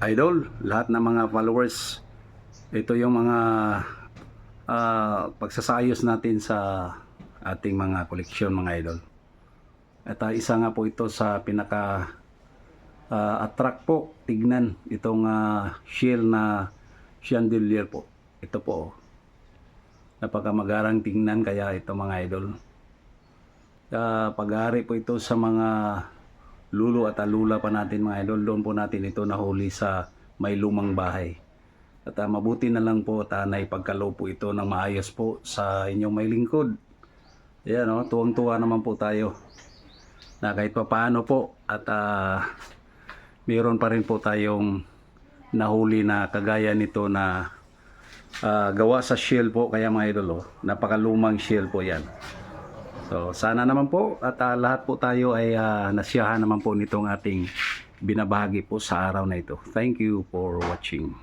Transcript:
idol, lahat ng mga followers. Ito yung mga pagsasayos natin sa ating mga koleksyon mga idol. At isa nga po ito sa pinaka attract po tignan itong shell na chandelier po. Ito po, napakamagarang tingnan kaya ito mga idol. Pag-aari po ito sa mga lulo at alula pa natin mga idol. Doon po natin ito nahuli sa may lumang bahay. At mabuti na lang po at naipagkaloob po ito ng maayos po sa inyong may lingkod. Ayan o, tuwang-tuwa naman po tayo na kahit pa paano po at mayroon pa rin po tayong nahuli na kagaya nito na gawa sa shell po. Kaya mga idol, napakalumang shell po yan. So sana naman po at lahat po tayo ay nasiyahan naman po nitong ating binabahagi po sa araw na ito. Thank you for watching.